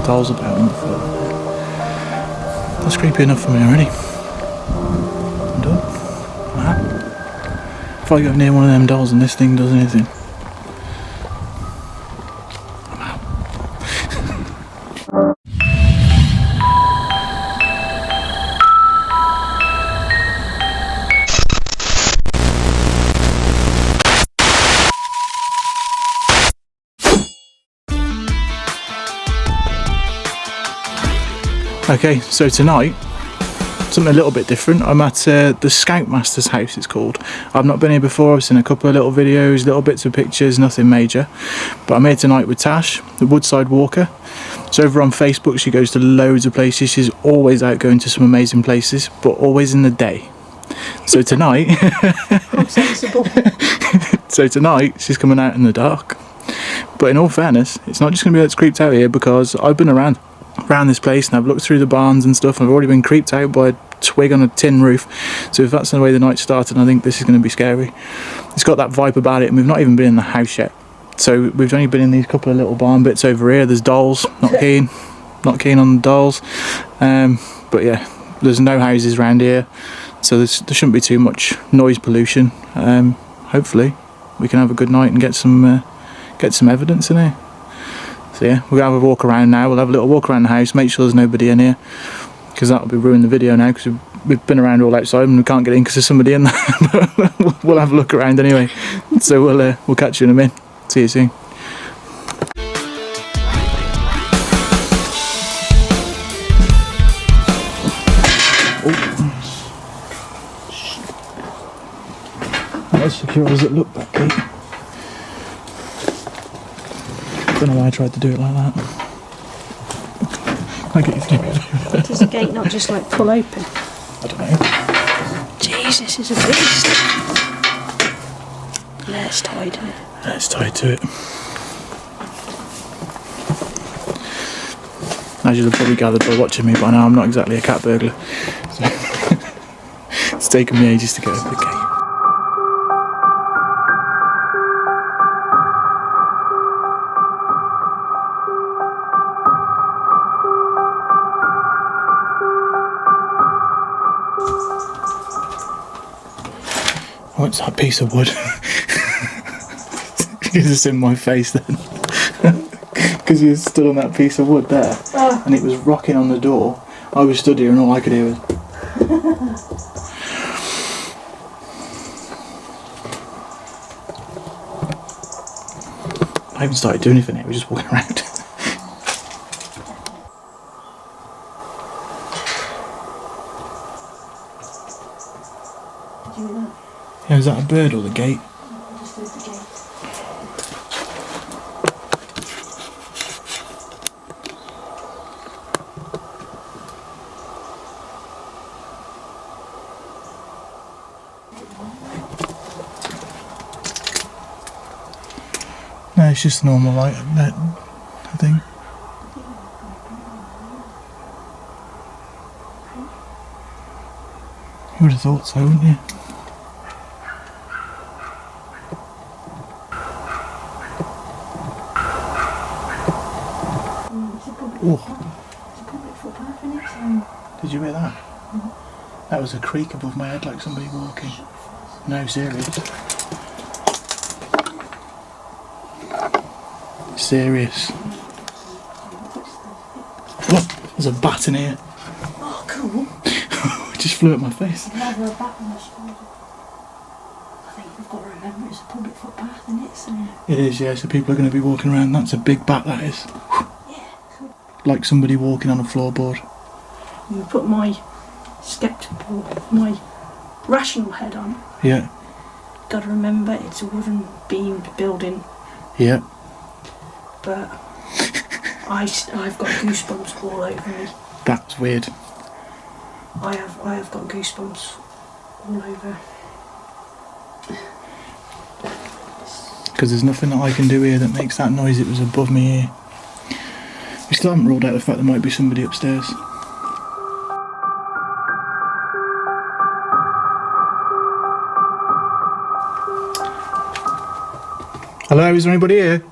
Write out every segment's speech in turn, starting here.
dolls about them before. That's creepy enough for me already. I'm done. Wow. If I go near one of them dolls and this thing does anything, I'm out. Okay, so tonight, something a little bit different. I'm at the Scoutmasters house, it's called. I've not been here before. I've seen a couple of little videos, little bits of pictures, nothing major. But I'm here tonight with Tash, the Woodside Walker. So over on Facebook, she goes to loads of places. She's always out going to some amazing places, but always in the day. So tonight... I'm sensible. So tonight, she's coming out in the dark. But in all fairness, it's not just going to be that's creeped out here, because I've been around this place and I've looked through the barns and stuff, and I've already been creeped out by a twig on a tin roof. So if that's the way the night started, I think this is going to be scary. It's got that vibe about it, and we've not even been in the house yet. So we've only been in these couple of little barn bits over here. There's dolls, not keen on the dolls. But yeah, there's no houses around here, so there shouldn't be too much noise pollution. Hopefully we can have a good night and get some evidence in here. So yeah, we're going to have a walk around now. We'll have a little walk around the house, make sure there's nobody in here, because that'll be ruining the video now, because we've been around all outside and we can't get in because there's somebody in there. We'll have a look around anyway. So we'll catch you in a minute. See you soon. Not as secure as it looked, that gate. Don't know why I tried to do it like that. Does the gate not just like pull open? I don't know. Jeez, this is a beast. Yeah, it's tied, isn't it? Yeah, it's tied to it. As you'll have probably gathered by watching me by now, I'm not exactly a cat burglar. So it's taken me ages to get over the gate. What's that piece of wood? It's in my face then. Because you stood on that piece of wood there, and it was rocking on the door. I was stood here and all I could hear was... I haven't started doing anything yet, we're just walking around. Yeah, is that a bird or the gate? Just through the gate. No, it's just normal light, I think. You would have thought so, wouldn't you? Oh. Did you hear that? Mm-hmm. That was a creak above my head, like somebody walking. No, serious. Serious. Look, there's a bat in here. Oh, cool. It just flew at my face. Never a bat on the shoulder. I think we've got to remember it's a public footpath, isn't it? So it is, yeah, so people are going to be walking around. That's a big bat, that is. Like somebody walking on a floorboard. You put my sceptical, my rational head on. Yeah. Got to remember it's a wooden beamed building. Yeah. But I've got goosebumps all over me. That's weird. I have got goosebumps all over. Because there's nothing that I can do here that makes that noise. It was above me here. We still haven't ruled out the fact there might be somebody upstairs. Hello, is there anybody here?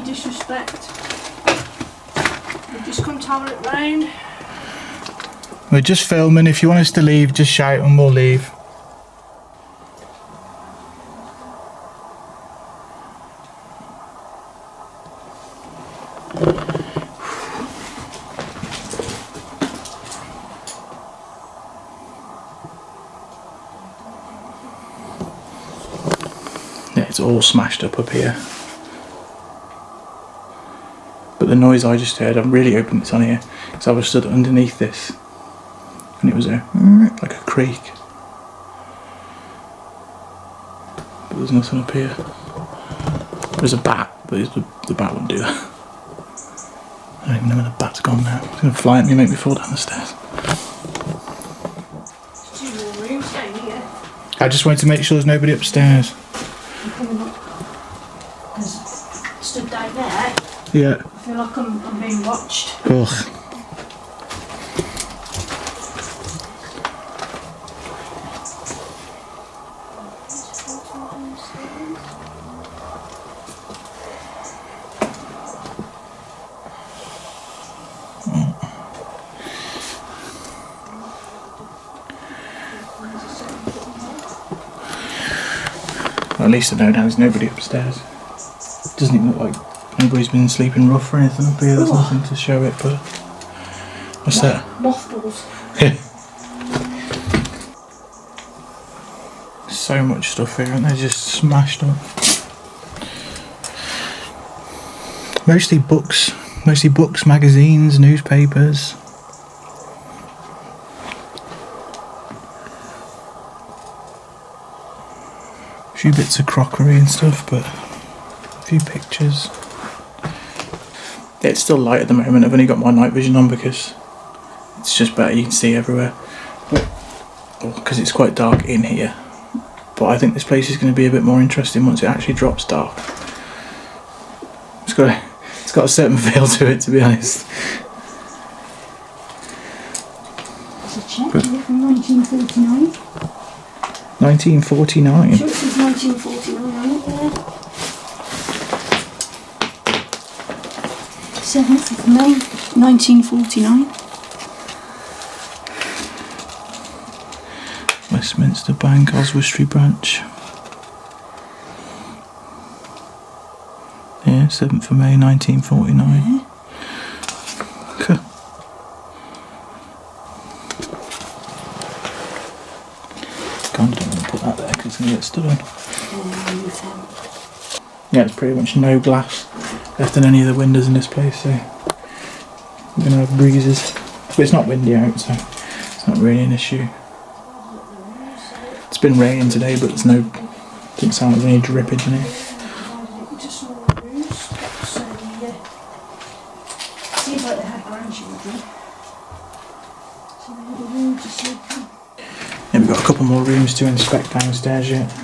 disrespect. We've just come to have it round. We're just filming. If you want us to leave, just shout and we'll leave. Yeah, it's all smashed up here. But the noise I just heard, I'm really hoping it's on here, because I was stood underneath this and it was like a creak. But there's nothing up here. There's a bat, but the bat wouldn't do that. I don't even know where the bat's gone now. It's going to fly at me and make me fall down the stairs. There's 2 more rooms down here. I just wanted to make sure there's nobody upstairs. I'm coming up. Because I stood down there. Yeah. I feel like I'm being watched. Ugh. Well, at least I know now there's nobody upstairs. Doesn't even look like nobody's been sleeping rough or anything up here. There's nothing to show it, but what's that? Mothballs. Yeah. So much stuff here, and they're just smashed up. Mostly books, magazines, newspapers. A few bits of crockery and stuff, but a few pictures. Yeah, it's still light at the moment. I've only got my night vision on because it's just better, you can see everywhere. Because it's quite dark in here. But I think this place is going to be a bit more interesting once it actually drops dark. It's got a certain feel to it, to be honest. It's a check from 1949. 1949. Sure, it says 1949 on it there. 7th of May, 1949. Westminster Bank, Oswestry branch. Yeah, 7th of May 1949. Yeah. Okay. Kind of don't want to put that there because it's going to get stood on. Yeah, there's pretty much no glass left in any of the windows in this place, so we're going to have breezes. But it's not windy out, so it's not really an issue. It's been raining today, but didn't sound like there's any drippage in it. Seems like they had grandchildren. So they had a room to sleep in. Yeah, we've got a couple more rooms to inspect downstairs yet. So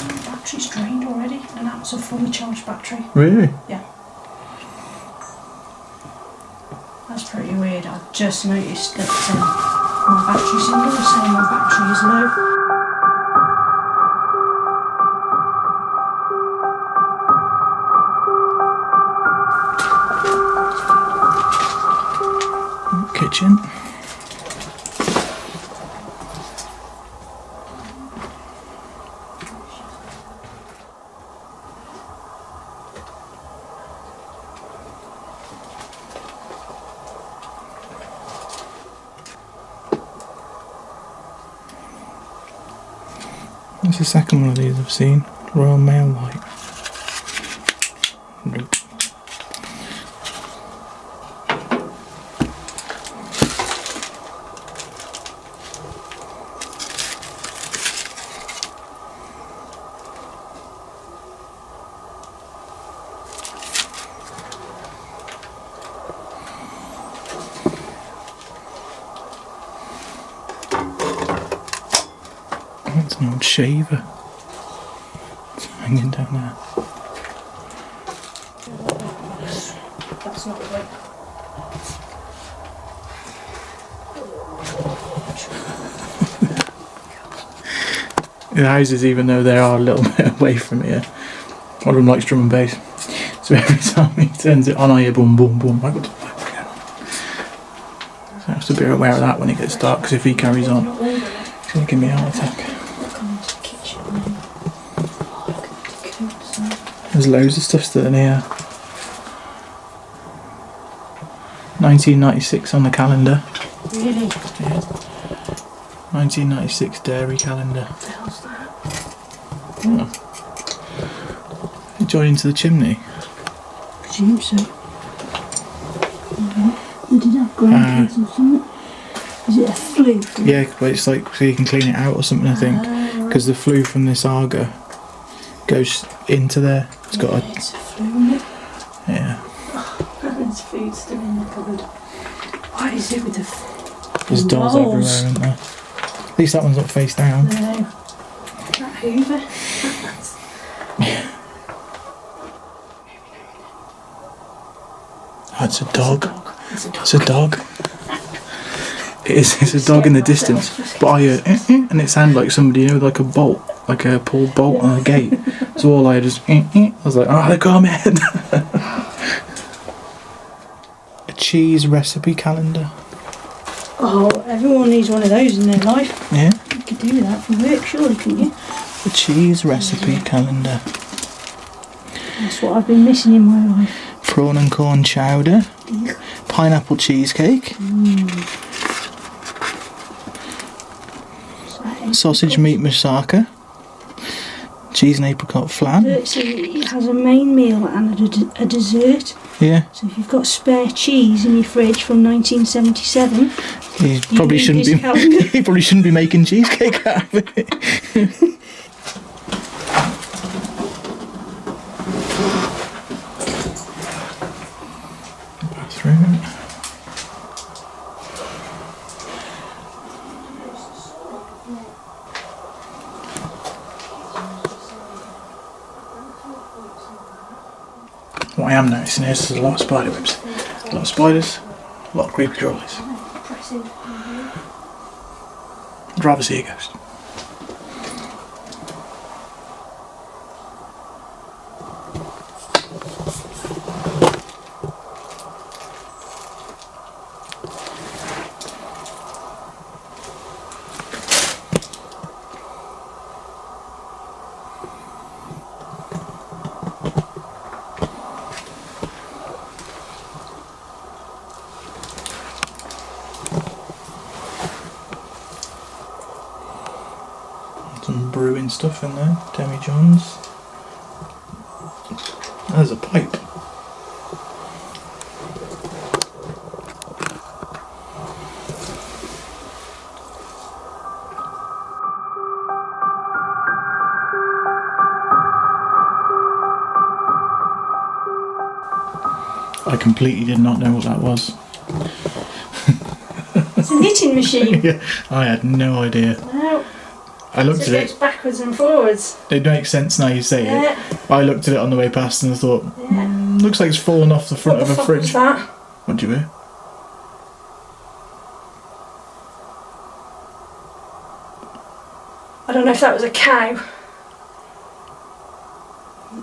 the battery's drained already, and that's a fully charged battery. Really? Yeah. That's pretty weird. I've just noticed that my battery symbol is saying my battery is low. Kitchen. That's the second one of these I've seen. Royal Mail light. Nope. That's an old shaver. It's hanging down there. That's not right. The houses, even though they are a little bit away from here, One of them likes drum and bass. So every time he turns it on, I hear boom, boom, boom. Like, what the fuck's going on? So I have to be aware of that when it gets dark, because if he carries on, it's going to give me a heart attack. There's loads of stuff still in here. 1996 on the calendar. Really? Yeah. 1996 dairy calendar. What the hell's that? Oh. You joined into the chimney. Presume so. They did have grandkids or something. Is it a flue? Yeah, but it's like so you can clean it out or something, I think. Because the flue from this Arga goes into there. It's got a... It's a flue, isn't it? Yeah. There's food still in the cupboard. What is it with the There's dolls everywhere, isn't there? At least that one's not face down. No. That Hoover. Oh, it's a dog. It's a dog. It's a dog. It's a dog in the distance. But I heard and it sounded like somebody, you know, like a bolt. Like a pulled bolt on a gate. So all I heard is I was like, oh, they're coming. A cheese recipe calendar. Oh, everyone needs one of those in their life. Yeah. You could do that from work, surely, couldn't you? A cheese recipe calendar. That's what I've been missing in my life. Prawn and corn chowder. Pineapple cheesecake. Sausage meat moussaka. Cheese and apricot flan. So it has a main meal and a dessert. Yeah. So if you've got spare cheese in your fridge from 1977, He probably shouldn't be. He probably shouldn't be making cheesecake out of it. Bathroom. What I am noticing is there's a lot of spider webs. A lot of spiders, a lot of creepy crawlies. I'd rather see a ghost. Some brewing stuff in there, Demi Johns. There's a pipe. I completely did not know what that was. it's a knitting machine. Yeah, I had no idea. No, I looked so at it goes it. backwards and forwards. It makes sense now you say Yeah. it. I looked at it on the way past and I thought, Yeah. looks like it's fallen off the front What the of a fuck fridge. was that? What do you hear? I don't know if that was a cow.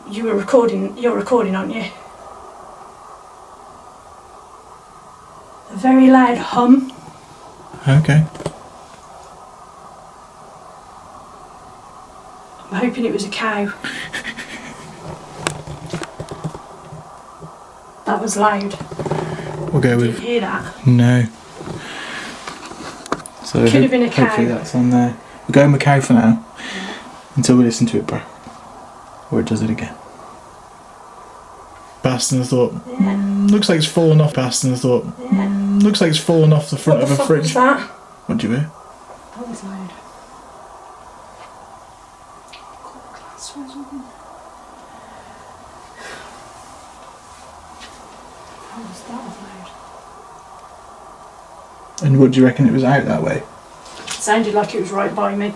You're recording, aren't you? A very loud hum. Okay. I'm hoping it was a cow. That was loud. We'll go Did you with hear that? no. So Could have been a cow. hopefully that's on there. We're going with cow for now. Until we listen to it back. Or it does it again. Past and I thought, looks like it's fallen off. Past and I thought, looks like it's fallen off the front What of the a fuck fridge. was that? What do you hear? That was loud. That was loud. And what do you reckon it was out that way? It sounded like it was right by me.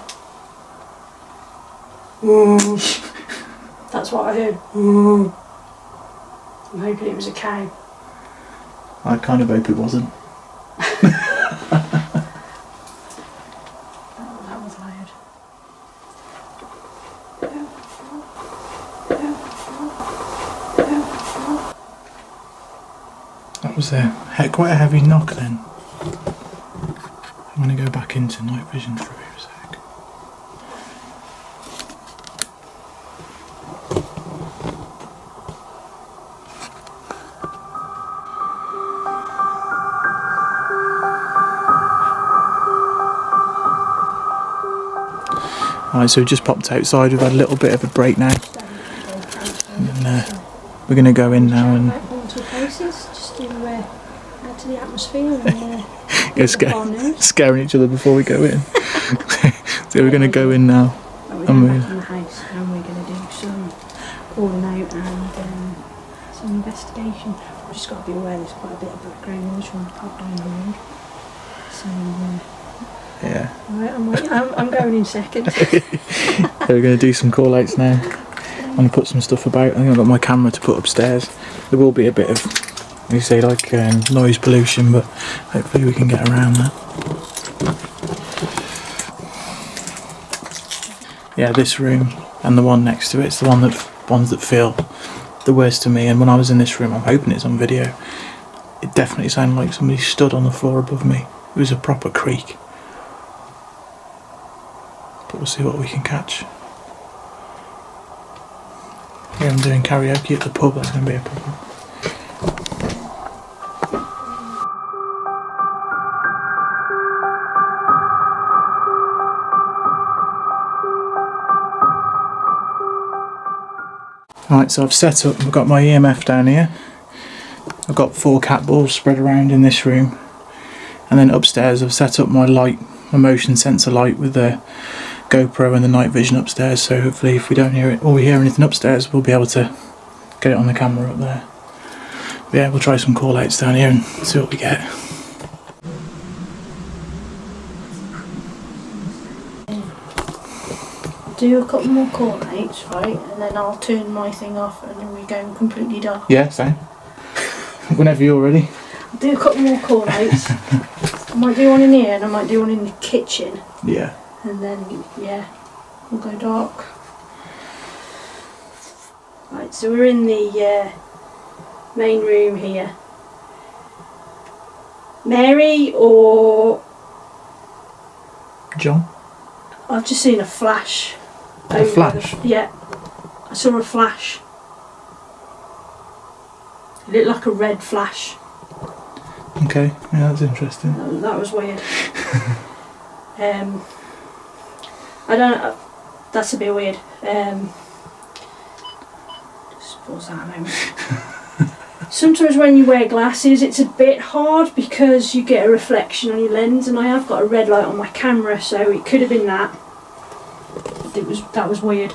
That's what I heard. I'm hoping it was a cow. I kind of hope it wasn't. That was loud. was quite a heavy knock then. I'm going to go back into night vision for a sec. Alright, so we just popped outside. We've had a little bit of a break now. And we're going to go in now and just to add to the atmosphere and scaring each other before we go in. So we're going to go in now. We're going back in the house and we're going to do some calling out and some investigation. We've just got to be aware there's quite a bit of background noise from the pub down the road. So yeah. Right, I'm going in second. So we're going to do some call outs now. I'm going to put some stuff about. I think I've got my camera to put upstairs. There will be a bit of, you say, like noise pollution, but hopefully we can get around that. Yeah, this room and the one next to it's the ones that feel the worst to me. And when I was in this room, I'm hoping it's on video, it definitely sounded like somebody stood on the floor above me. It was a proper creak. But we'll see what we can catch. Yeah, I'm doing karaoke at the pub, that's going to be a problem. Right, so I've set up, I've got my EMF down here. I've got 4 cat balls spread around in this room. And then upstairs I've set up my light, my motion sensor light with the GoPro and the night vision upstairs, so hopefully if we don't hear it or we hear anything upstairs we'll be able to get it on the camera up there. But yeah, we'll try some call outs down here and see what we get. Do a couple more call outs, right, and then I'll turn my thing off and then we go completely dark. Yeah, same. Whenever you're ready. I'll do a couple more call outs. I might do one in here and I might do one in the kitchen. Yeah. And then, yeah, we'll go dark. Right, so we're in the main room here. Mary or John? I've just seen a flash. A flash? Yeah, I saw a flash. It looked like a red flash. Okay, yeah, that's interesting. That was weird. I don't know, that's a bit weird. Just pause that a moment. Sometimes when you wear glasses it's a bit hard because you get a reflection on your lens, and I have got a red light on my camera, so it could have been that. That was weird.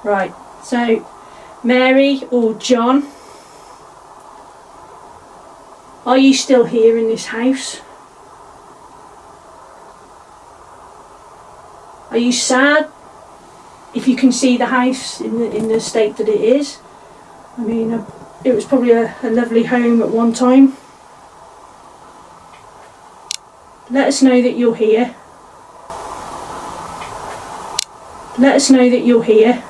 Right, so Mary or John, are you still here in this house? Are you sad if you can see the house in the state that it is? I mean, it was probably a lovely home at one time. Let us know that you're here. Let us know that you're here.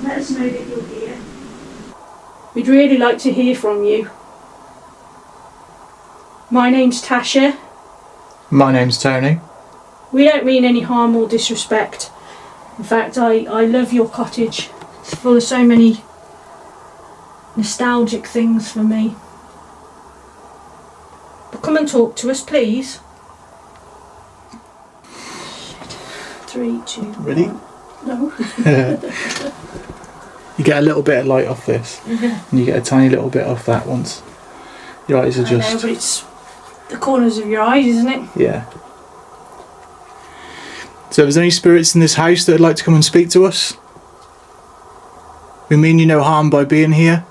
Let us know that you're here. We'd really like to hear from you. My name's Tasha. My name's Tony. We don't mean any harm or disrespect. In fact, I love your cottage. It's full of so many nostalgic things for me. But come and talk to us, please. 3, 2, Ready? 1. No. You get a little bit of light off this, and you get a tiny little bit off that once your eyes are just... I know, but it's the corners of your eyes, isn't it? Yeah. So if there's any spirits in this house that would like to come and speak to us, we mean you no harm by being here.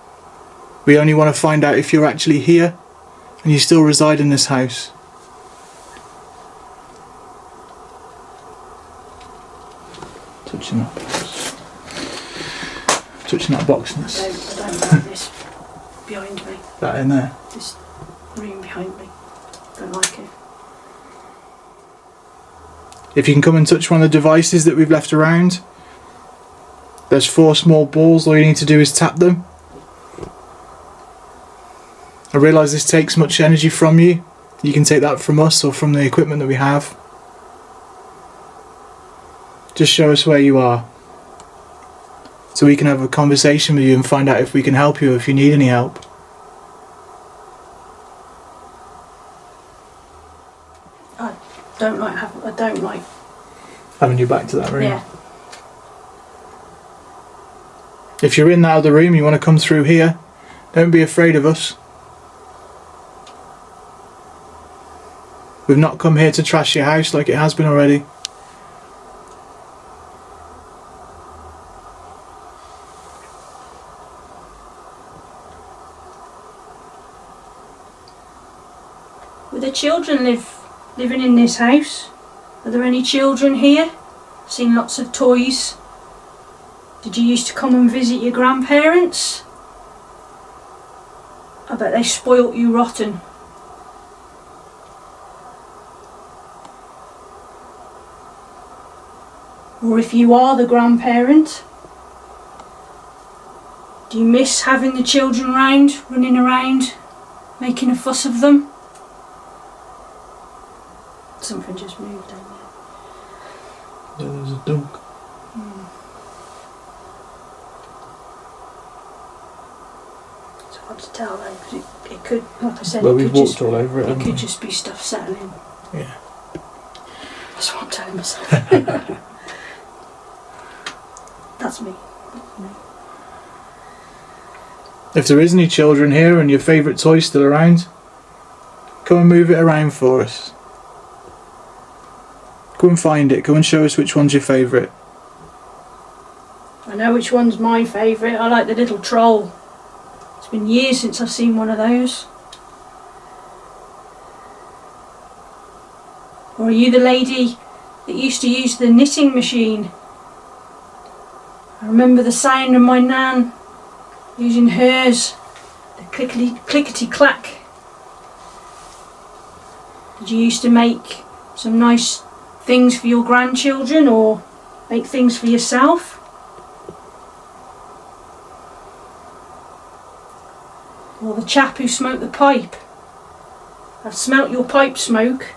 We only want to find out if you're actually here and you still reside in this house. Touching that box. Touching that box. I don't like this behind me. That in there. This room behind me. Don't like it. If you can come and touch one of the devices that we've left around, There's 4 small balls, all you need to do is tap them. I realise this takes much energy from you. You can take that from us or from the equipment that we have. Just show us where you are, so we can have a conversation with you and find out if we can help you, if you need any help. I don't like Having you back to that room. Yeah. If you're in that other room, you want to come through here, don't be afraid of us. We've not come here to trash your house like it has been already. Were the children living in this house? Are there any children here? Seen lots of toys. Did you used to come and visit your grandparents? I bet they spoilt you rotten. Or if you are the grandparent, do you miss having the children round, running around, making a fuss of them? Something just moved down there. Yeah, there's a dog. It's hard to tell though, because it could, like I said, Well, it we've could walked just, all over it. it haven't could we? just be stuff settling. Yeah. That's what I'm telling myself. That's me. If there is any children here and your favourite toy's still around, come and move it around for us. Go and find it. Go and show us which one's your favourite. I know which one's my favourite. I like the little troll. It's been years since I've seen one of those. Or are you the lady that used to use the knitting machine? I remember the sound of my nan using hers, the clickety clack. Did you used to make some nice things for your grandchildren or make things for yourself? Or the chap who smoked the pipe? I've smelt your pipe smoke.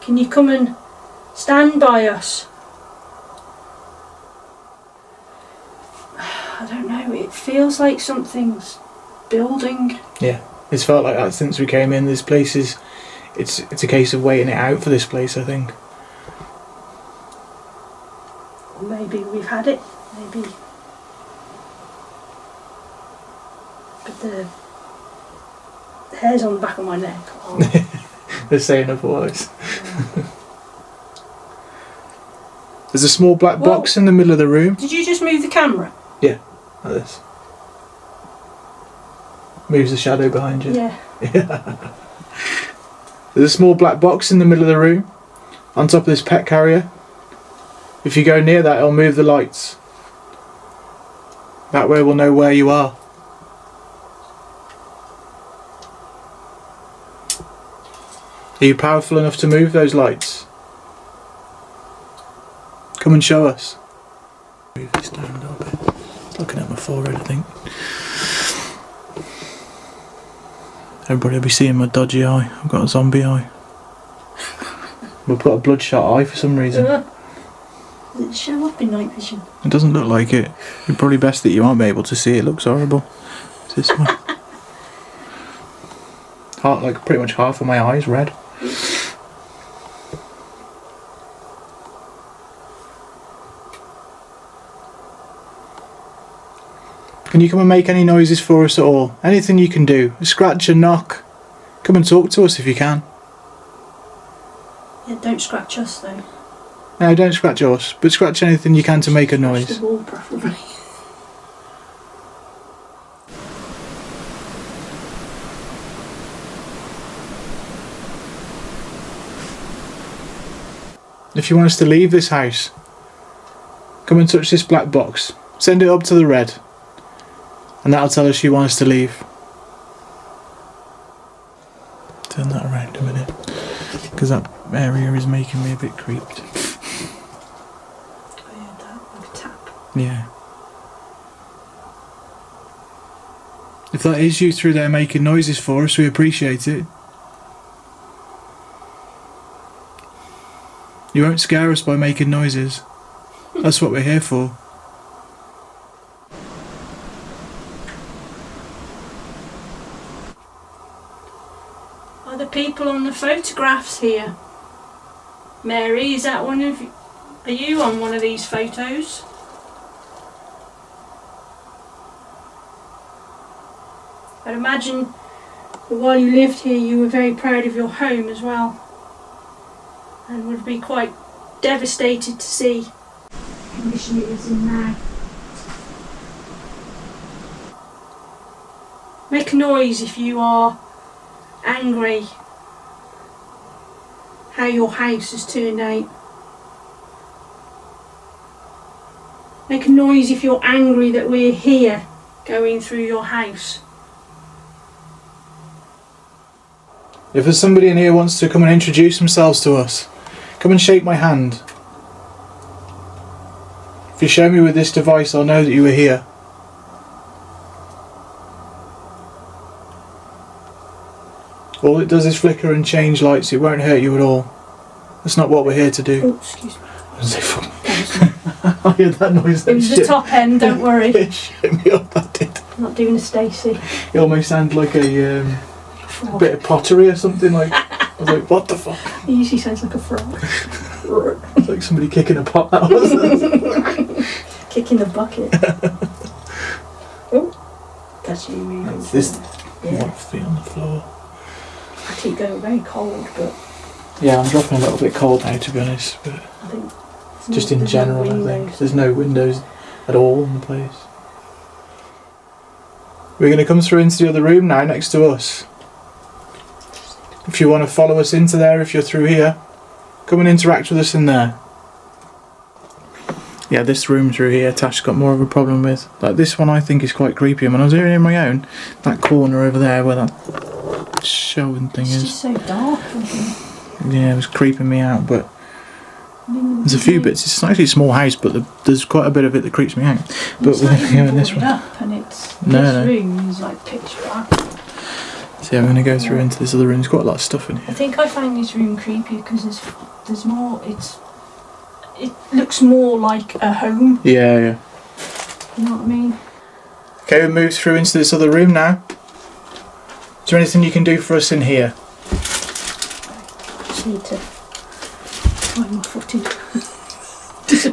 Can you come and stand by us? I don't know, it feels like something's building. Yeah, it's felt like that since we came in. This place is, it's a case of waiting it out for this place, I think. Or maybe we've had it, maybe. But the hairs on the back of my neck are... They're saying otherwise. There's a small black box in the middle of the room. Did you just move the camera? Yeah, like this. Moves the shadow behind you. Yeah. There's a small black box in the middle of the room, on top of this pet carrier. If you go near that, it'll move the lights. That way we'll know where you are. Are you powerful enough to move those lights? Come and show us. Move this down a little bit. It's looking at my forehead, I think. Everybody will be seeing my dodgy eye. I've got a zombie eye. We'll put a bloodshot eye for some reason. Does it show up in night vision? It doesn't look like it. It's probably best that you aren't able to see it. It looks horrible. It's this one. Like pretty much half of my eye is red. Can you come and make any noises for us at all? Anything you can do. A scratch, a knock. Come and talk to us if you can. Yeah, don't scratch us though. No, don't scratch us, but scratch anything you can to make a Scratch noise. the wall preferably. If you want us to leave this house, come and touch this black box. Send it up to the red. And that'll tell us you want us to leave. Turn that around a minute, because that area is making me a bit creeped. Yeah. If that is you through there making noises for us, we appreciate it. You won't scare us by making noises. That's what we're here for. Are the people on the photographs here? Mary, is that one of you? Are you on one of these photos? I'd imagine that while you lived here you were very proud of your home as well, and would be quite devastated to see the condition it is in now. Make a noise if you are angry how your house has turned out. Make a noise if you're angry that we're here going through your house. If there's somebody in here who wants to come and introduce themselves to us, come and shake my hand. If you show me with this device, I'll know that you were here. All it does is flicker and change lights. It won't hurt you at all. That's not what we're here to do. Oh, excuse me. I heard that noise. It was the top end, don't worry. It shit me up, that did. I'm not doing a Stacey. It almost sounded like a bit of pottery or something. Like, I was like, what the fuck? It usually sounds like a frog. It's like somebody kicking a pot. That was Kicking the bucket. Oh, that's you moving. This Yeah. 1 feet on the floor. I keep going very cold, but Yeah, I'm dropping a little bit cold now, to be honest. But I think just in general, I think there's no windows at all in the place. We're going to come through into the other room now, next to us. If you want to follow us into there, if you're through here, come and interact with us in there. Yeah, this room through here, Tash's got more of a problem with. Like this one, I think is quite creepy. And when I was hearing it on my own, that corner over there where that showing thing it's is. just so dark. Yeah, it was creeping me out, but there's a few bits. It's actually a small house, but there's quite a bit of it that creeps me out. But it's we're not going to go in even this boarded one. up, and it's No, this no. room is like pitch black. So yeah, I'm going to go through into this other room. There's quite a lot of stuff in I here. think I find this room creepy because there's more. It looks more like a home. Yeah, yeah. You know what I mean? Okay, we move through into this other room now. Is there anything you can do for us in here? Just need to find my footing.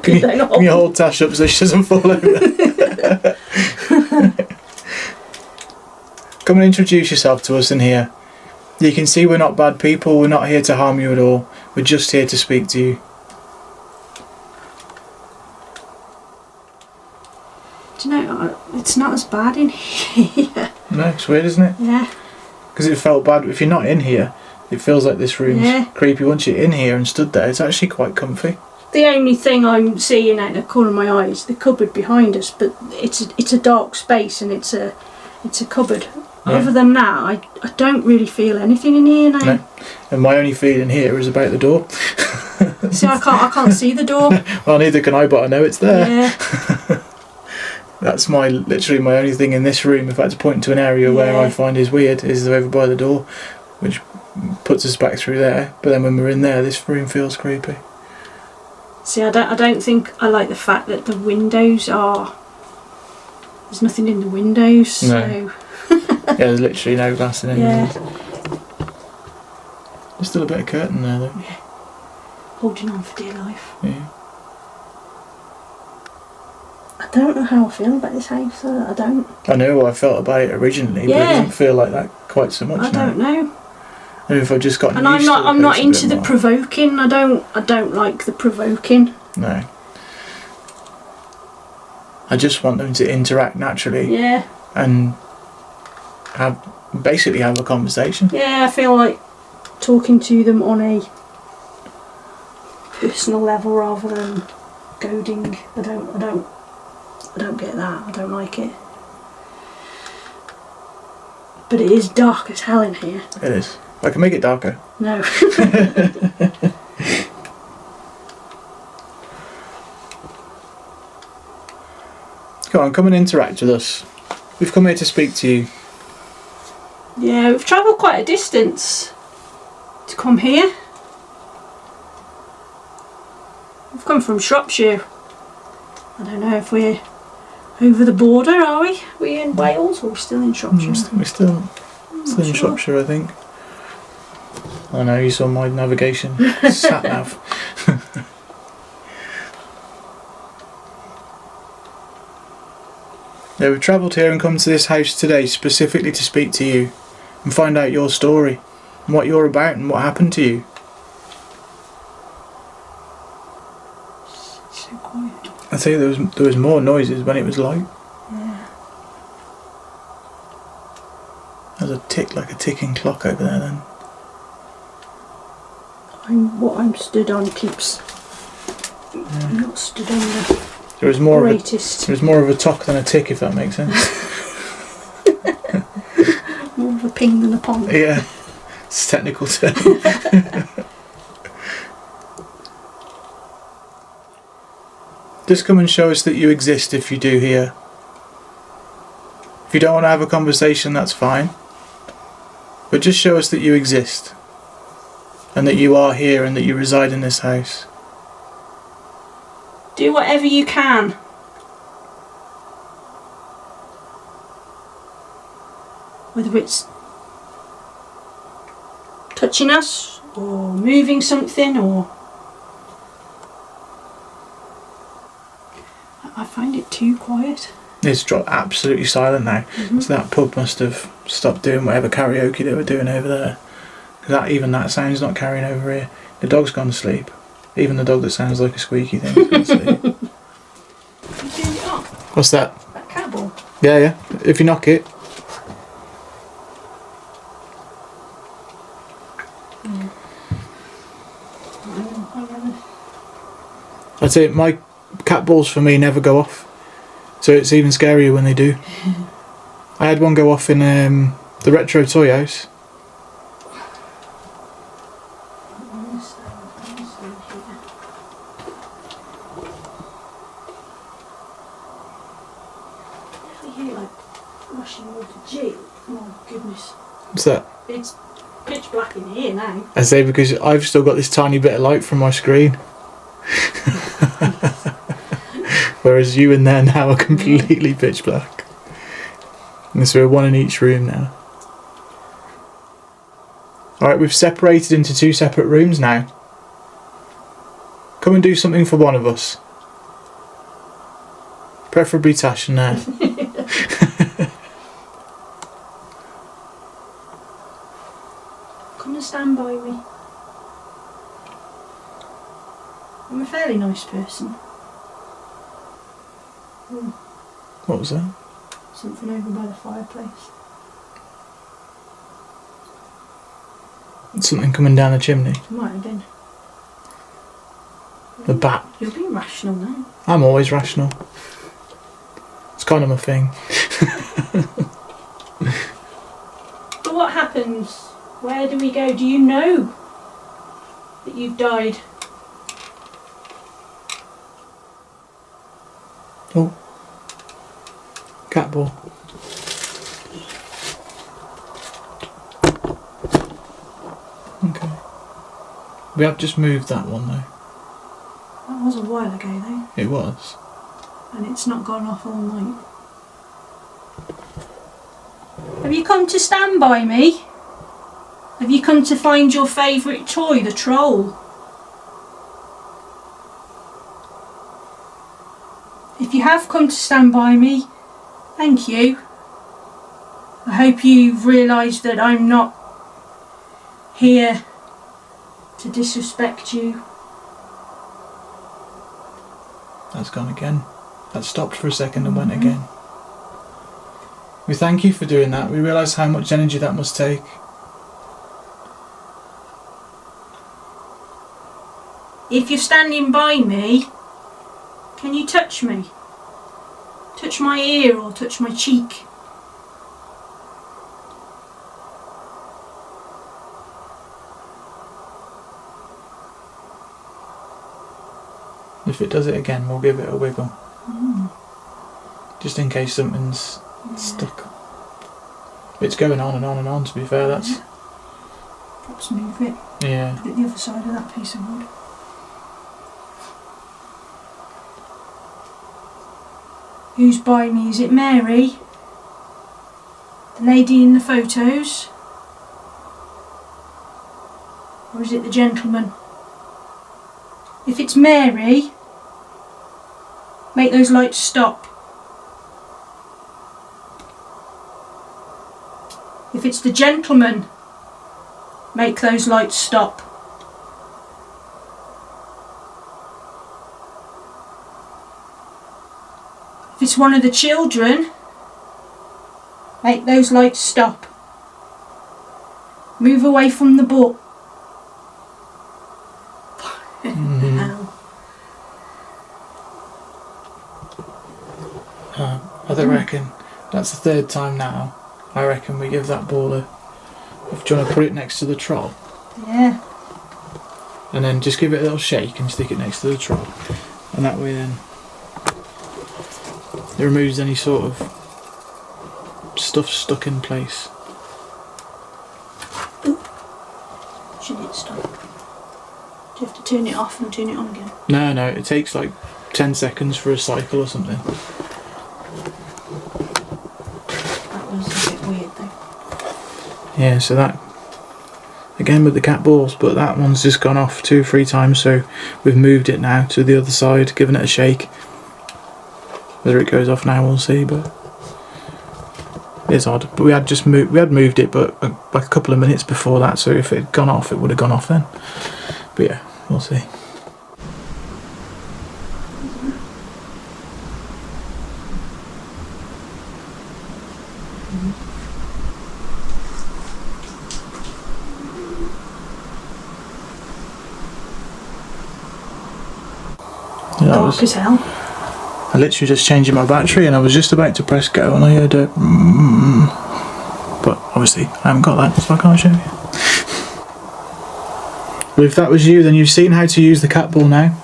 Can you hold Tash up so she doesn't fall over? Come and introduce yourself to us in here. You can see we're not bad people. We're not here to harm you at all. We're just here to speak to you. Do you know, it's not as bad in here. No, it's weird, isn't it? Yeah. Because it felt bad. If you're not in here, it feels like this room's creepy. Once you're in here and stood there, it's actually quite comfy. The only thing I'm seeing out the corner of my eye is the cupboard behind us, but it's a dark space and it's a cupboard. Yeah. Other than that, I don't really feel anything in here now. No. And my only feeling here is about the door. See, I can't see the door. Well, neither can I, but I know it's there. Yeah. That's literally my only thing in this room. If I had to point to an area where I find is weird, is over by the door, which puts us back through there. But then when we're in there, this room feels creepy. See, I don't think I like the fact that the windows are. There's nothing in the windows. No. So. Yeah, there's literally no glass in any of these. There's still a bit of curtain there, though. Yeah. Holding on for dear life. Yeah. I don't know how I feel about this house. I don't. I know what I felt about it originally, but it doesn't feel like that quite so much I now. don't know. And if I've just gotten And used to I'm not it a into bit the more. provoking. I don't like the provoking. No. I just want them to interact naturally. Yeah. And basically have a conversation. Yeah, I feel like talking to them on a personal level rather than goading. I don't get that. I don't like it. But it is dark as hell in here. It is. I can make it darker. No. Go on, come and interact with us. We've come here to speak to you. Yeah, we've travelled quite a distance to come here. We've come from Shropshire. I don't know if we're over the border, are we? Are we in Wales or are we still in Shropshire? We're still in Shropshire, I think. I know, you saw my navigation. Sat nav. Yeah, we've travelled here and come to this house today specifically to speak to you and find out your story and what you're about and what happened to you. It's so quiet. I think there was more noises when it was light. Yeah. There's a tick, like a ticking clock over there then. What I'm stood on keeps. I'm not stood on the There was more greatest. there was more of a tock than a tick, if that makes sense. More of a ping than a pong. Yeah, it's a technical term. Just come and show us that you exist if you do here. If you don't want to have a conversation, that's fine. But just show us that you exist. And that you are here and that you reside in this house. Do whatever you can. Whether it's touching us or moving something or... I find it too quiet. It's dropped absolutely silent now. Mm-hmm. So that pub must have stopped doing whatever karaoke they were doing over there. Even that sound's not carrying over here. The dog's gone to sleep. Even the dog that sounds like a squeaky thing is gone to sleep. You turned it off. What's that? That cat ball. Yeah. If you knock it. That's it. My cat balls for me never go off. So it's even scarier when they do. I had one go off in the retro toy house. Oh goodness. What's that? It's pitch black in here now. I say because I've still got this tiny bit of light from my screen. Whereas you in there now are completely pitch black. And so we're one in each room now. Alright, we've separated into 2 separate rooms now. Come and do something for one of us. Preferably Tash and there. Come and stand by me. I'm a fairly nice person. Oh, What was that? something over by the fireplace. Something coming down the chimney. Might have been. The bat. You're being rational now. I'm always rational. It's kind of my thing. But what happens? Where do we go? Do you know that you've died? Oh. Cat ball. Okay. We have just moved that one though. That was a while ago though. It was. And it's not gone off all night. Have you come to stand by me? Have you come to find your favourite toy, the troll? If you have come to stand by me, thank you. I hope you've realised that I'm not here to disrespect you. That's gone again. That stopped for a second and went again. We thank you for doing that. We realise how much energy that must take. If you're standing by me, can you touch me? Touch my ear or touch my cheek? If it does it again, we'll give it a wiggle. just in case something's stuck. It's going on and on and on, to be fair, that's... Perhaps move it. Yeah. Put it the other side of that piece of wood. Who's by me? Is it Mary? The lady in the photos? Or is it the gentleman? If it's Mary, make those lights stop. If it's the gentleman, make those lights stop. If it's one of the children, make those lights stop. Move away from the book. I reckon that's the third time now. I reckon we give that ball a... Do you want to put it next to the troll? Yeah. And then just give it a little shake and stick it next to the troll. And that way then it removes any sort of stuff stuck in place. Should it stop? Do you have to turn it off and turn it on again? No, it takes like 10 seconds for a cycle or something. That was a bit weird though. Yeah, so that, again with the cat balls, but that one's just gone off 2 or 3 times, so we've moved it now to the other side, given it a shake. Whether it goes off now, we'll see, but it's odd. But we had moved it, but like a couple of minutes before that, so if it had gone off, it would have gone off then. But yeah, we'll see. Yeah, Dark as hell. I literally just changing my battery and I was just about to press go and I heard a but obviously I haven't got that, so I can't show you. Well, if that was you, then you've seen how to use the cat ball now.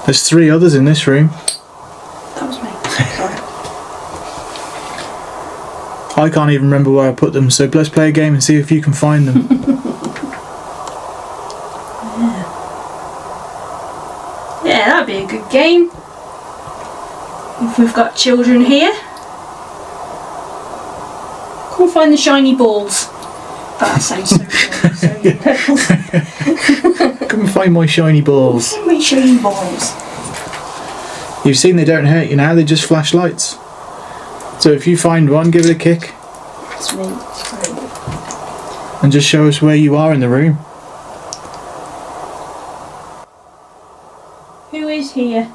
There's 3 others in this room. That was me. Sorry. I can't even remember where I put them, so let's play a game and see if you can find them. Yeah, that'd be a good game. If we've got children here. Come find the shiny balls. That sounds so Come and find my shiny balls. Find my shiny balls. You've seen they don't hurt you now, they just flash lights. So if you find one, give it a kick. That's me. Sorry. And just show us where you are in the room. Who is here?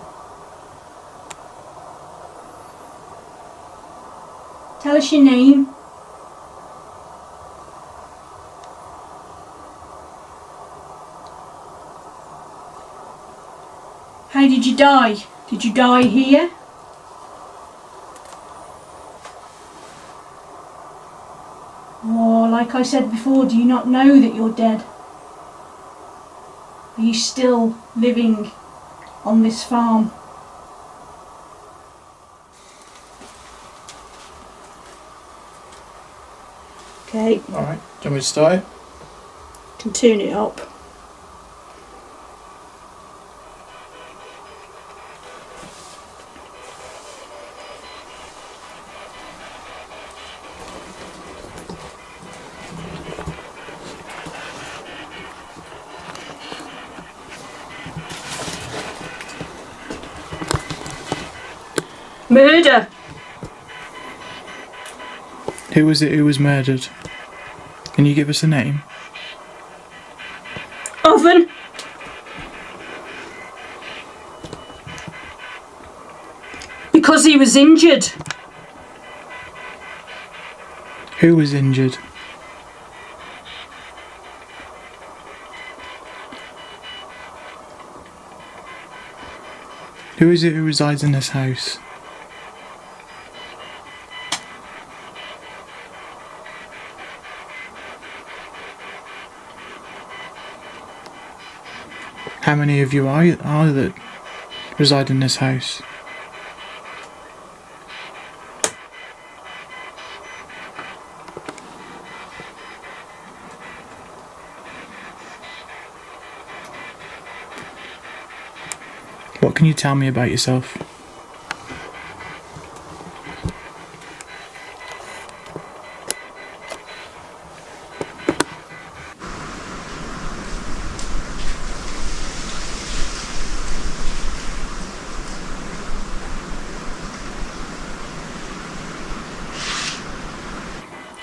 Tell us your name. How did you die? Did you die here? Or, like I said before, do you not know that you're dead? Are you still living on this farm? Okay. Alright, do you want me to start it? Can turn it up. Murder! Who was it who was murdered? Can you give us a name? Oven! Because he was injured. Who was injured? Who is it who resides in this house? How many of you are that reside in this house? can you tell me about yourself?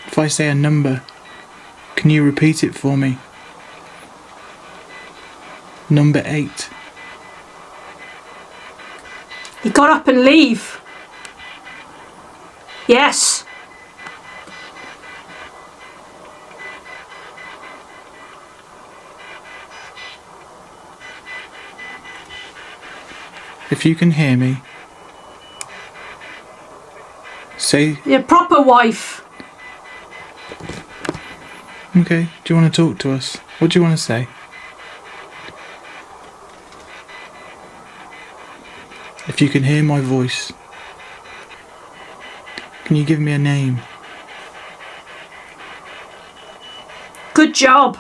If I say a number, can you repeat it for me? Number 8. You got up and leave. Yes. If you can hear me, say... Your proper wife. Okay, do you want to talk to us? What do you want to say? If you can hear my voice, can you give me a name? Good job.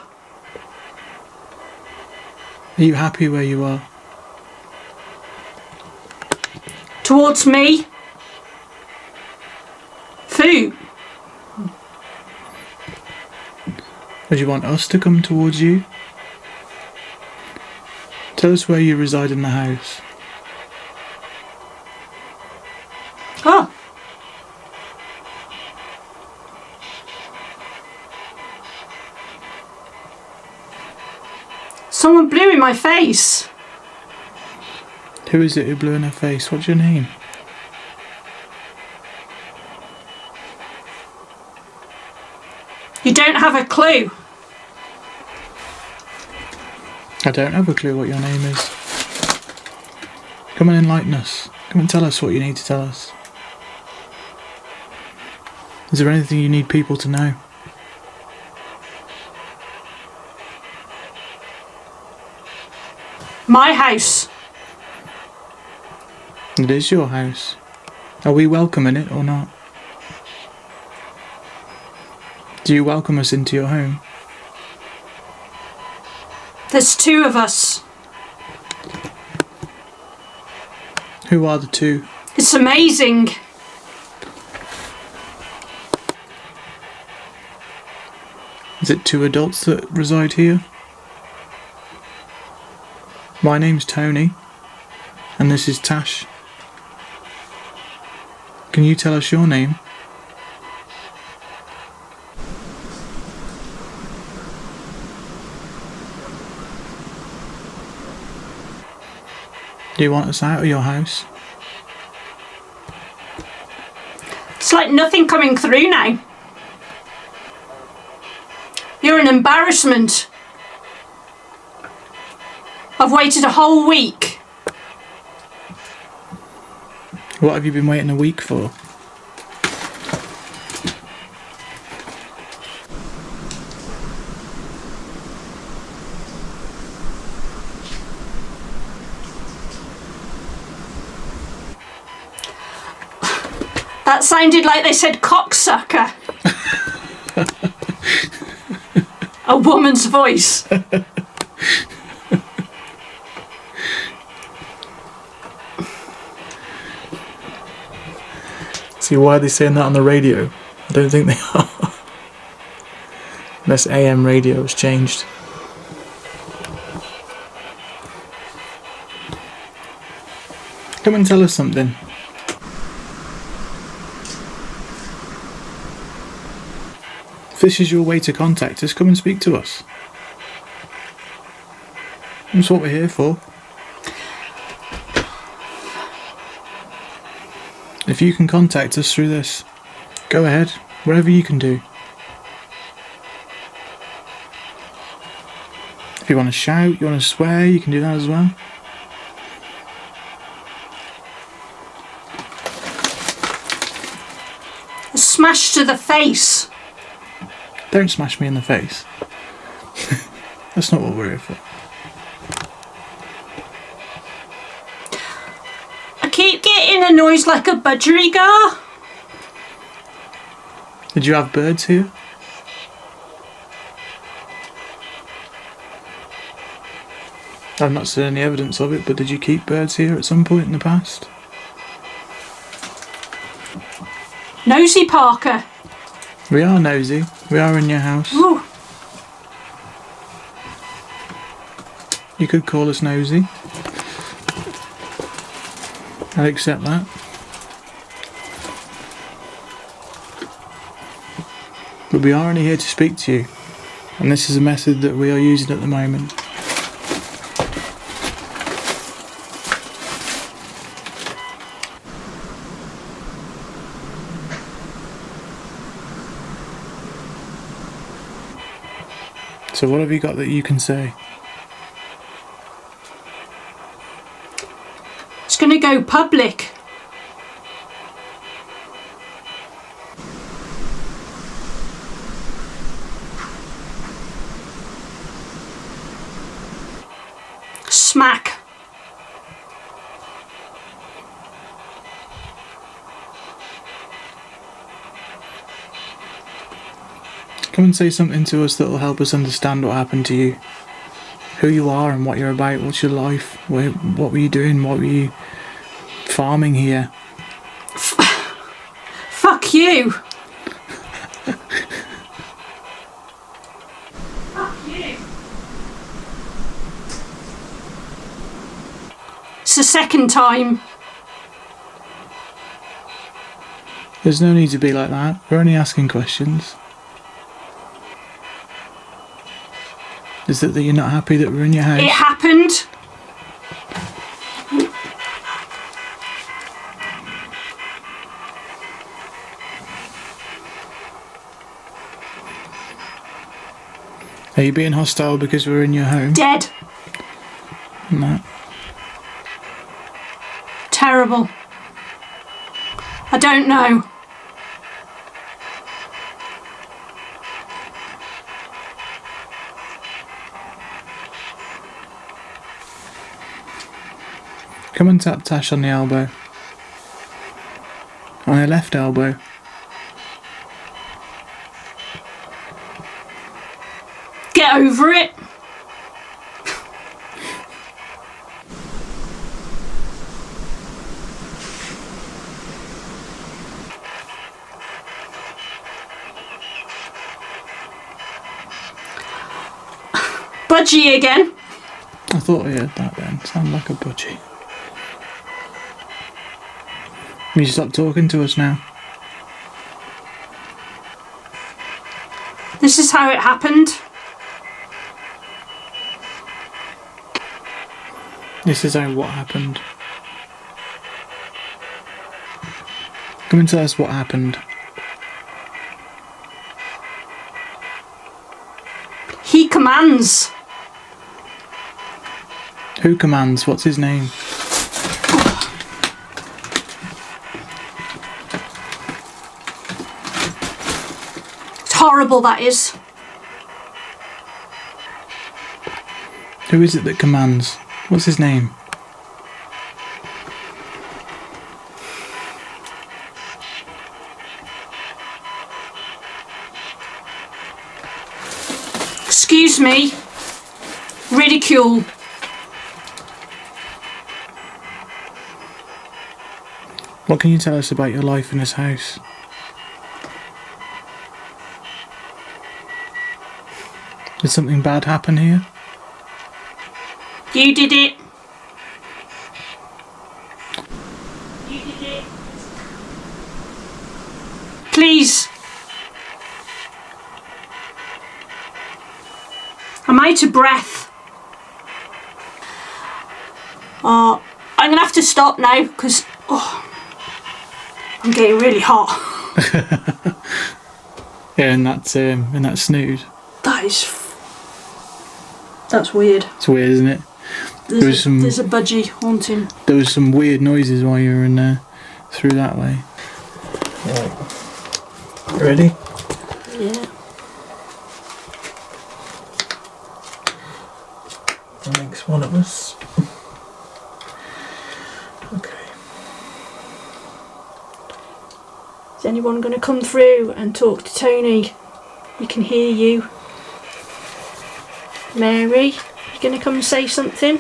Are you happy where you are? Towards me. Food. Would you want us to come towards you? Tell us where you reside in the house. Oh. Someone blew in my face. Who is it who blew in her face? What's your name? You don't have a clue. I don't have a clue what your name is. Come and enlighten us. Come and tell us what you need to tell us. Is there anything you need people to know? My house. It is your house. Are we welcome in it or not? Do you welcome us into your home? There's 2 of us. Who are the 2? It's amazing. Is it 2 adults that reside here? My name's Tony, and this is Tash. Can you tell us your name? Do you want us out of your house? It's like nothing coming through now. You're an embarrassment. I've waited a whole week. What have you been waiting a week for? That sounded like they said cocksucker. A woman's voice. See, why are they saying that on the radio? I don't think they are. Unless AM radio has changed. Come and tell us something. If this is your way to contact us, come and speak to us. That's what we're here for. If you can contact us through this, go ahead, whatever you can do. If you want to shout, you want to swear, you can do that as well. A smash to the face. Don't smash me in the face. That's not what we're here for. I keep getting a noise like a budgerigar. Did you have birds here? I've not seen any evidence of it, but did you keep birds here at some point in the past? Nosy Parker. We are nosy. We are in your house. Ooh. You could call us nosy. I'll accept that. But we are only here to speak to you, and this is a method that we are using at the moment. So what have you got that you can say? It's going to go public. Smack. Come and say something to us that will help us understand what happened to you. Who you are and what you're about, what's your life, what were you doing, what were you farming here? Fuck you. Fuck you. It's the second time. There's no need to be like that. We're only asking questions. Is it that you're not happy that we're in your house? It happened. Are you being hostile because we're in your home? Dead. No. Terrible. I don't know. Come and tap Tash on the elbow. On her left elbow. Get over it. Budgie again. I thought I heard that then. Sound like a budgie. You stop talking to us now. This is how it happened. This is how what happened. Come and tell us what happened. He commands. Who commands? What's his name? It's horrible, that is. Who is it that commands? What's his name? Excuse me. Ridicule. What can you tell us about your life in this house? Did something bad happen here? You did it. You did it. Please. I'm out of breath. I'm going to have to stop now because I'm getting really hot. Yeah, in that snood. That's weird. It's weird, isn't it? There's a budgie haunting. There was some weird noises while you were in there, through that way. Right. Ready? Yeah. That makes one of us. Okay. Is anyone going to come through and talk to Tony? We can hear you. Mary, You gonna come and say something?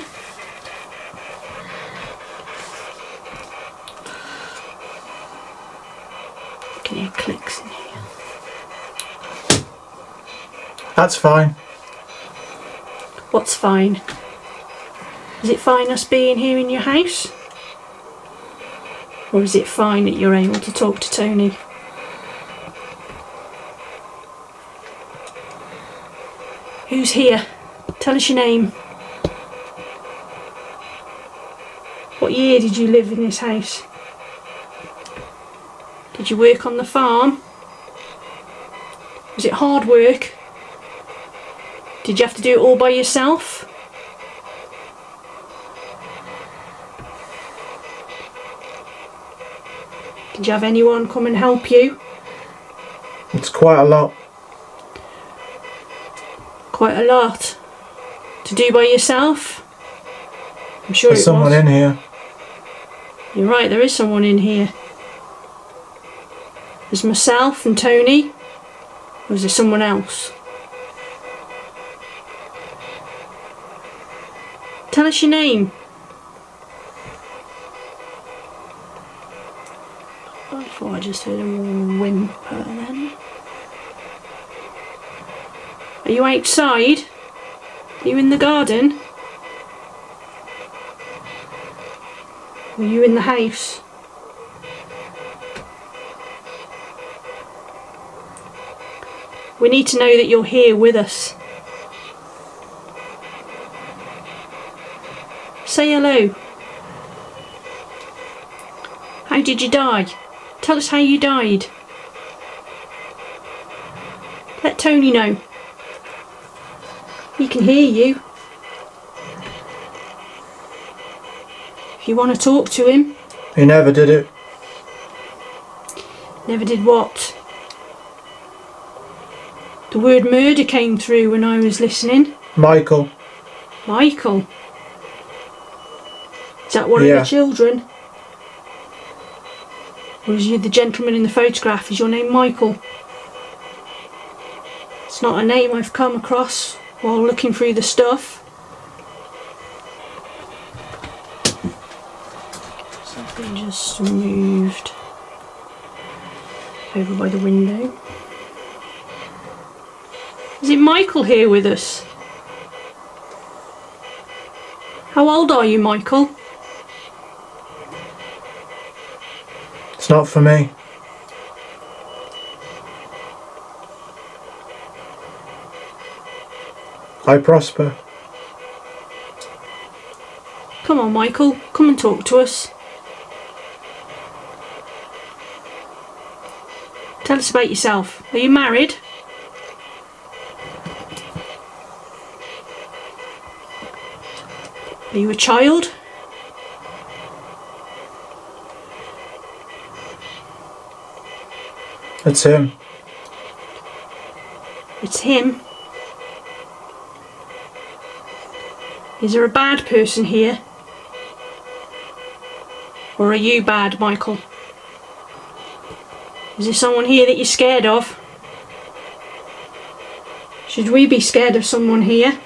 I can hear clicks in here. That's fine. What's fine? Is it fine us being here in your house? Or is it fine that you're able to talk to Tony? Who's here? Tell us your name. What year did you live in this house? Did you work on the farm? Was it hard work? Did you have to do it all by yourself? Did you have anyone come and help you? It's quite a lot. Quite a lot. To do by yourself? I'm sure There's someone in here. You're right, there is someone in here. There's myself and Tony. Or is there someone else? Tell us your name. I thought I just heard a whimper then. Are you outside? Are you in the garden? Or are you in the house? We need to know that you're here with us. Say hello. How did you die? Tell us how you died. Let Tony know. He can hear you. If you want to talk to him. He never did it. Never did what? The word murder came through when I was listening. Michael. Michael? Is that one of the children? Or is you the gentleman in the photograph? Is your name Michael? It's not a name I've come across while looking through the stuff. Something just moved over by the window. Is it Michael here with us? How old are you, Michael? It's not for me. I prosper. Come on, Michael, come and talk to us. Tell us about yourself. Are you married? Are you a child? It's him. It's him. Is there a bad person here? Or are you bad, Michael? Is there someone here that you're scared of? Should we be scared of someone here?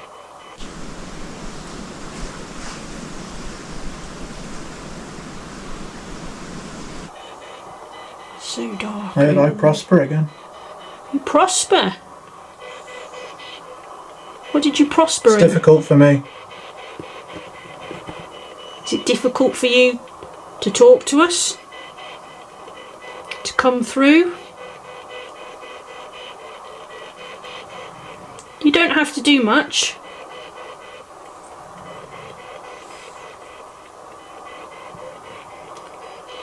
So dark. How did I prosper again? You prosper? What did you prosper in? It's difficult for me. Is it difficult for you to talk to us? To come through? You don't have to do much.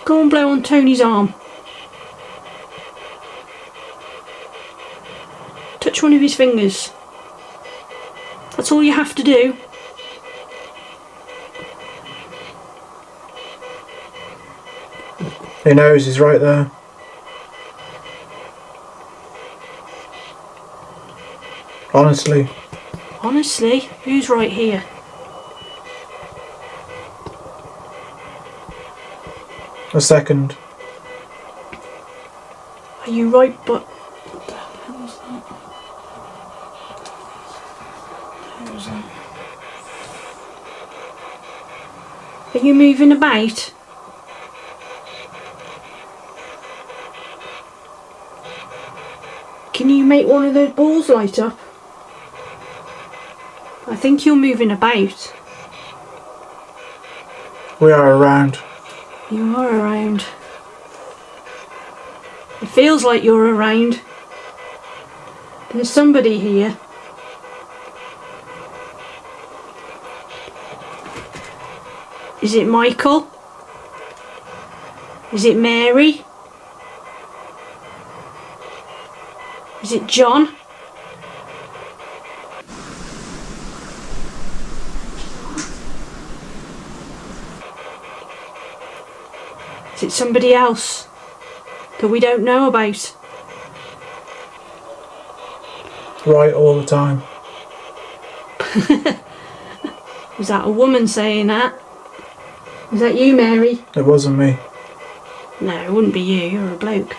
Go and blow on Tony's arm. Touch one of his fingers. That's all you have to do. He knows he's right there. Honestly. Honestly, who's right here? A second. Are you right, but... What the hell was that? What was that? Are you moving about? Can you make one of those balls light up? I think you're moving about. We are around. You are around. It feels like you're around. There's somebody here. Is it Michael? Is it Mary? Is it John? Is it somebody else that we don't know about? Right all the time. Was that a woman saying that? Is that you, Mary? It wasn't me. No, it wouldn't be you, you're a bloke.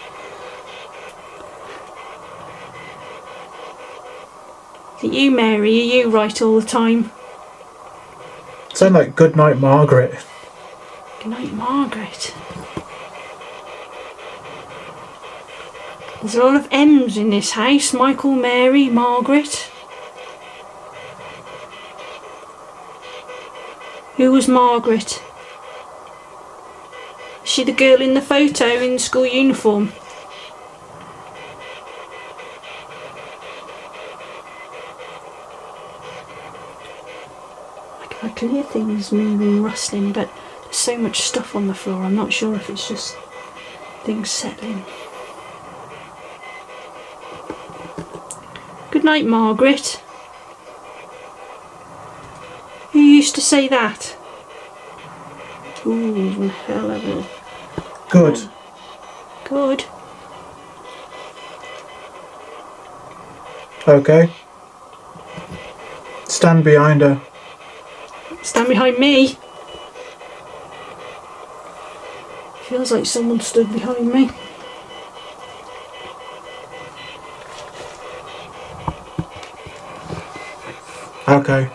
Is it you, Mary? Are you right all the time? Sound like Goodnight Margaret. Good night, Margaret. There's a lot of M's in this house. Michael, Mary, Margaret. Who was Margaret? Is she the girl in the photo in the school uniform? I can hear things moving, rustling, but there's so much stuff on the floor, I'm not sure if it's just things settling. Good night, Margaret. Who used to say that? Ooh, hell of a... Good. Good. Okay. Stand behind her. Stand behind me. Feels like someone stood behind me. Okay.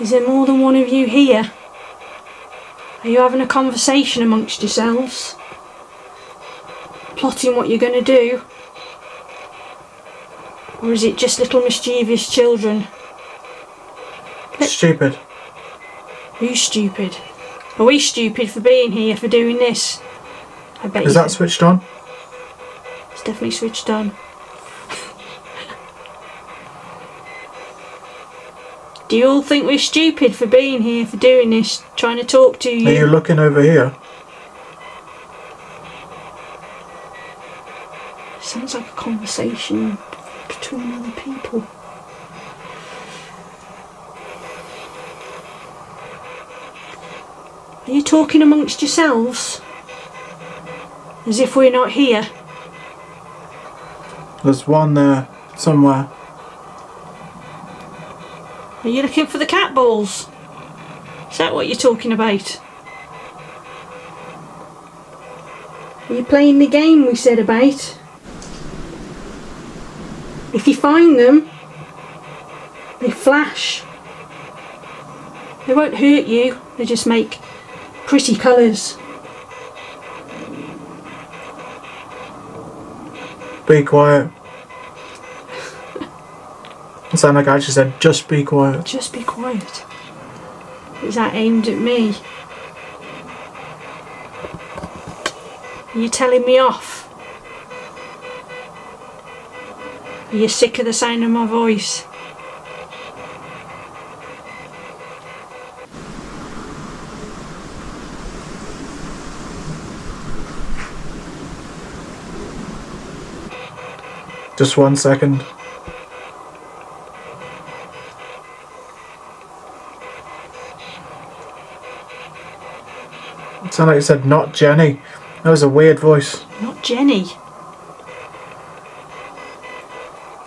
Is there more than one of you here? Are you having a conversation amongst yourselves? Plotting what you're going to do? Or is it just little mischievous children? Stupid. Who's stupid? Are we stupid for being here, for doing this? I bet Is that switched on? It's definitely switched on. Do you all think we're stupid for being here, for doing this, trying to talk to you? Are you looking over here? Sounds like a conversation between other people. Are you talking amongst yourselves? As if we're not here? There's one there, somewhere. Are you looking for the cat balls? Is that what you're talking about? Are you playing the game we said about? If you find them, they flash. They won't hurt you, they just make pretty colours. Be quiet. It sounded like I actually said, just be quiet. Just be quiet. Is that aimed at me? Are you telling me off? Are you sick of the sound of my voice? Just 1 second. It sounded like you said, not Jenny. That was a weird voice. Not Jenny.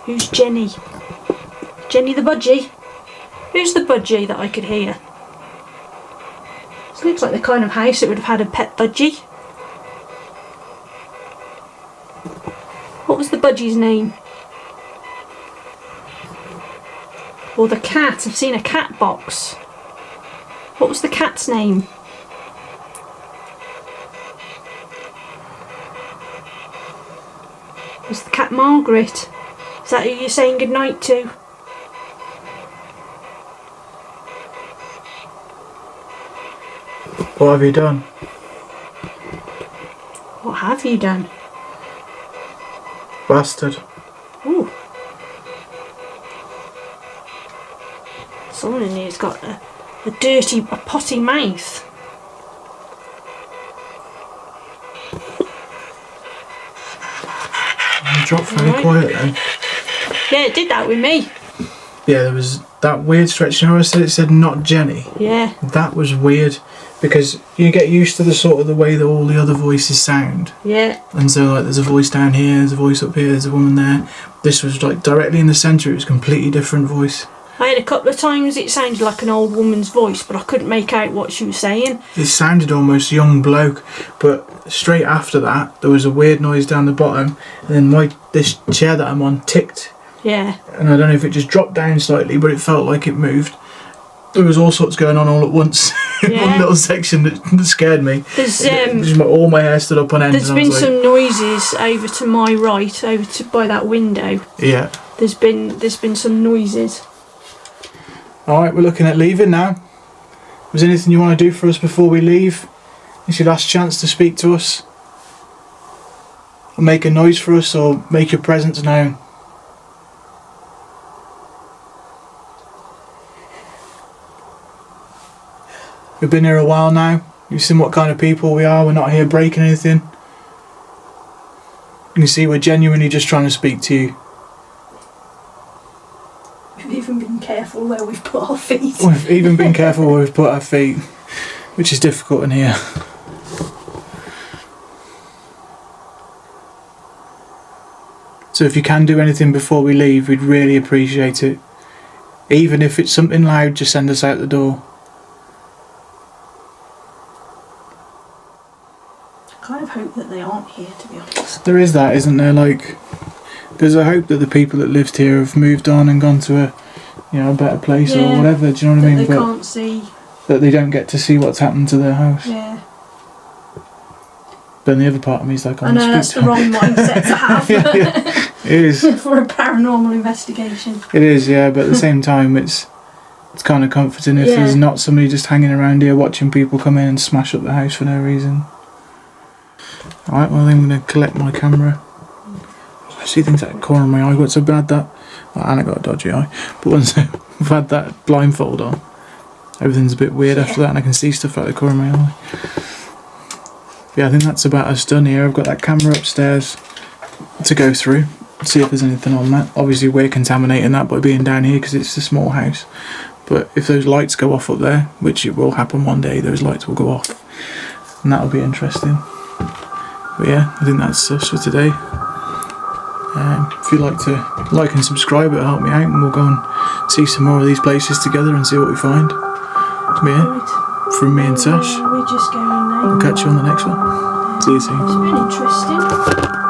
Who's Jenny? Jenny the budgie? Who's the budgie that I could hear? This looks like the kind of house that would have had a pet budgie. What was the budgie's name? Or the cat. I've seen a cat box. What was the cat's name? Was the cat Margaret? Is that who you're saying goodnight to? What have you done? What have you done? Bastard. Ooh. Someone in here's got a potty mouth. It dropped very quiet then. Yeah, it did that with me. Yeah, there was that weird stretch. You know, I said it said not Jenny. Yeah. That was weird because you get used to the sort of the way that all the other voices sound. Yeah. And so like there's a voice down here, there's a voice up here, there's a woman there. This was like directly in the centre. It was a completely different voice. I had a couple of times it sounded like an old woman's voice, but I couldn't make out what she was saying. It sounded almost young bloke, but straight after that there was a weird noise down the bottom, and then this chair that I'm on ticked. Yeah. And I don't know if it just dropped down slightly, but it felt like it moved. There was all sorts going on all at once in Yeah. one little section that scared me. There's All my hair stood up on end. There's been some noises over to my right, by that window. Yeah. There's been some noises. Alright, we're looking at leaving now. Was there anything you want to do for us before we leave? It's your last chance to speak to us. Or make a noise for us, or make your presence known. We've been here a while now. You've seen what kind of people we are. We're not here breaking anything. You can see we're genuinely just trying to speak to you. We've even been careful where we've put our feet. We've even been careful where we've put our feet, which is difficult in here. So if you can do anything before we leave, we'd really appreciate it. Even if it's something loud, just send us out the door. I kind of hope that they aren't here, to be honest. There is that, isn't there? Like, there's a hope that the people that lived here have moved on and gone to a better place or whatever. Do you know what I mean? They can't see. That they don't get to see what's happened to their house. Yeah. But then the other part of me is like, I know that's the wrong mindset to have. Yeah, it is. For a paranormal investigation. It is, yeah. But at the same time, it's kind of comforting if there's not somebody just hanging around here watching people come in and smash up the house for no reason. Alright, well then I'm going to collect my camera. I see things out of the corner of my eye. I got so bad that... Well, and I got a dodgy eye. But once I've had that blindfold on, everything's a bit weird after that, and I can see stuff out of the corner of my eye. Yeah, I think that's about us done here. I've got that camera upstairs to go through, see if there's anything on that. Obviously we're contaminating that by being down here because it's a small house. But if those lights go off up there, which it will happen one day, those lights will go off. And that'll be interesting. But yeah, I think that's us for today. If you'd like to like and subscribe, it'll help me out, and we'll go and see some more of these places together and see what we find. But yeah, from me and Sash, We're just going now. we'll catch you on the next one. See you soon. It's been interesting.